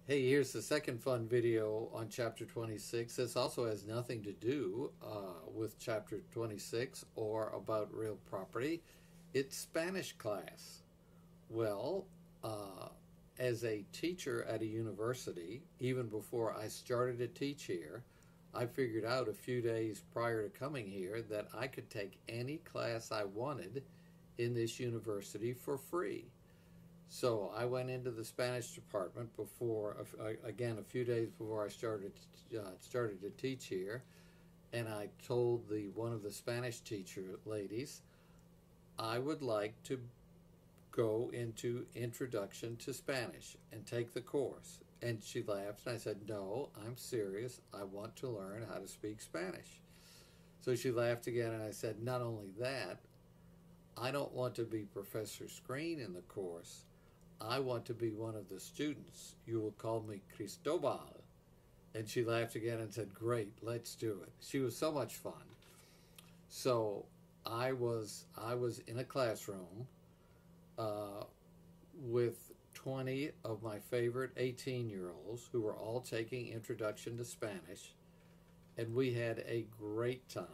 Hey, here's the second fun video on chapter 26. This also has nothing to do with chapter 26 or about real property. It's Spanish class. Well, as a teacher at a university, even before I started to teach here, I figured out a few days prior to coming here that I could take any class I wanted in this university for free. So I went into the Spanish department before, again, a few days before I started to teach here, and I told the one of the Spanish teacher ladies I would like to go into Introduction to Spanish and take the course. And she laughed, and I said, "No, I'm serious. I want to learn how to speak Spanish." So she laughed again, and I said, "Not only that, I don't want to be Professor Screen in the course. I want to be one of the students. You will call me Cristobal." And she laughed again and said, "Great, let's do it." She was so much fun. So I was in a classroom with 20 of my favorite 18-year-olds who were all taking Introduction to Spanish, and we had a great time.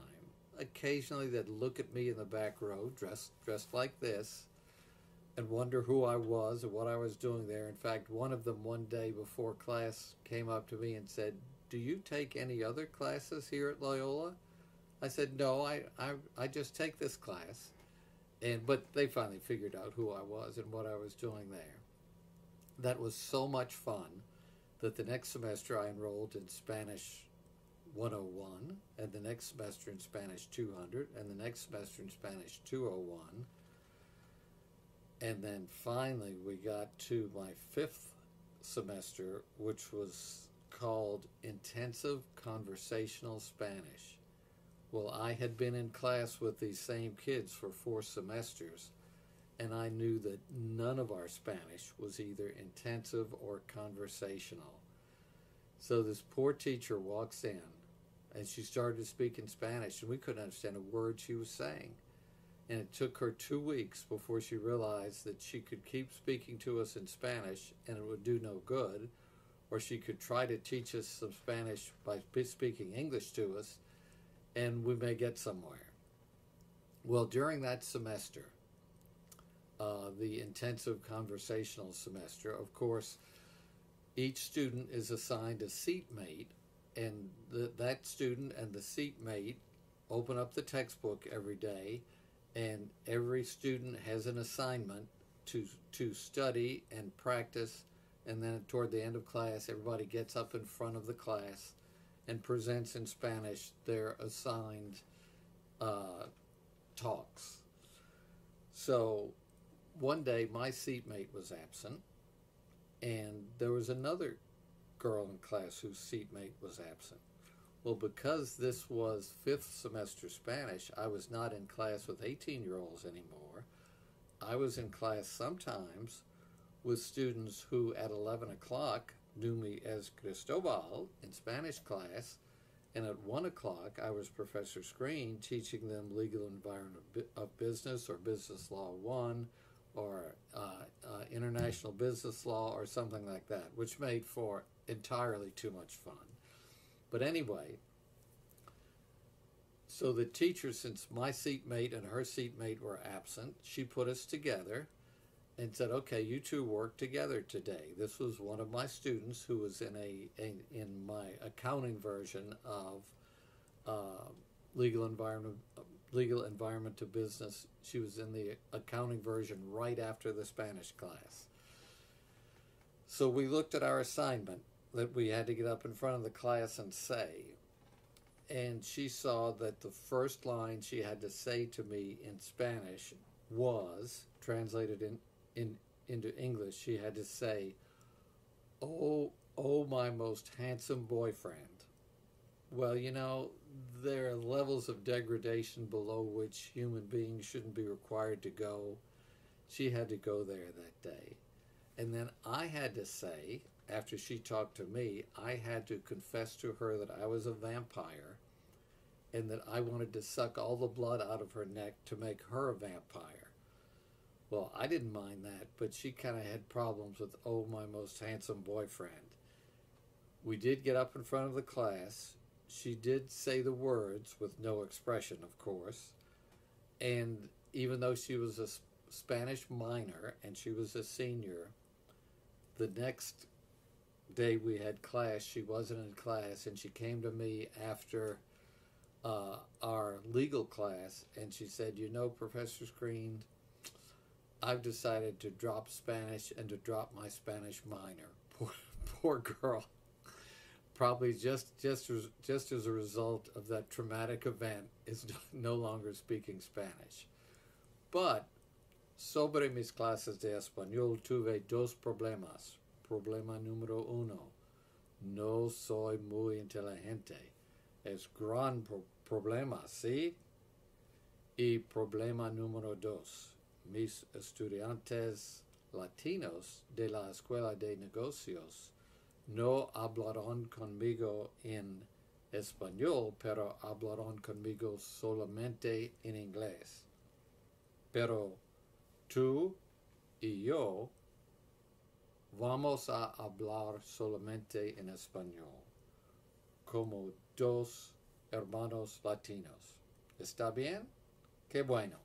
Occasionally they'd look at me in the back row dressed like this and wonder who I was and what I was doing there. In fact, one of them one day before class came up to me and said, "Do you take any other classes here at Loyola?" I said, "No, I just take this class." But they finally figured out who I was and what I was doing there. That was so much fun that the next semester I enrolled in Spanish 101, and the next semester in Spanish 200, and the next semester in Spanish 201. And then finally we got to my fifth semester, which was called Intensive Conversational Spanish. Well, I had been in class with these same kids for 4 semesters, and I knew that none of our Spanish was either intensive or conversational. So this poor teacher walks in, and she started speaking Spanish, and we couldn't understand a word she was saying. And it took her 2 weeks before she realized that she could keep speaking to us in Spanish and it would do no good, or she could try to teach us some Spanish by speaking English to us, and we may get somewhere. Well, during that semester, the intensive conversational semester, of course, each student is assigned a seatmate, and that student and the seatmate open up the textbook every day, and every student has an assignment to study and practice, and then toward the end of class, everybody gets up in front of the class and presents in Spanish their assigned talks. So one day my seatmate was absent, and there was another girl in class whose seatmate was absent. Well, because this was fifth semester Spanish, I was not in class with 18-year-olds anymore. I was in class sometimes with students who at 11 o'clock knew me as Cristobal in Spanish class, and at 1 o'clock I was Professor Screen teaching them legal environment of business or business law 1 or international business law or something like that, which made for entirely too much fun. But anyway, so the teacher, since my seatmate and her seatmate were absent, she put us together and said, "Okay, you two work together today." This was one of my students who was in my accounting version of legal environment to business. She was in the accounting version right after the Spanish class. So we looked at our assignment that we had to get up in front of the class and say. And she saw that the first line she had to say to me in Spanish was, translated into English, she had to say, oh, my most handsome boyfriend." Well, there are levels of degradation below which human beings shouldn't be required to go. She had to go there that day. And then I had to say, after she talked to me, I had to confess to her that I was a vampire and that I wanted to suck all the blood out of her neck to make her a vampire. Well, I didn't mind that, but she kind of had problems with, "Oh, my most handsome boyfriend." We did get up in front of the class. She did say the words with no expression, of course. And even though she was a Spanish minor and she was a senior, the next day we had class, she wasn't in class, and she came to me after our legal class, and she said, "You know, Professor Screen, I've decided to drop Spanish and to drop my Spanish minor." Poor girl. Probably just as a result of that traumatic event, is no longer speaking Spanish. But sobre mis clases de español tuve dos problemas. Problema número uno, no soy muy inteligente. Es gran problema, ¿sí? Y problema número dos, mis estudiantes latinos de la Escuela de Negocios no hablaron conmigo en español, pero hablaron conmigo solamente en inglés. Pero tú y yo vamos a hablar solamente en español, como dos hermanos latinos. ¿Está bien? Qué bueno.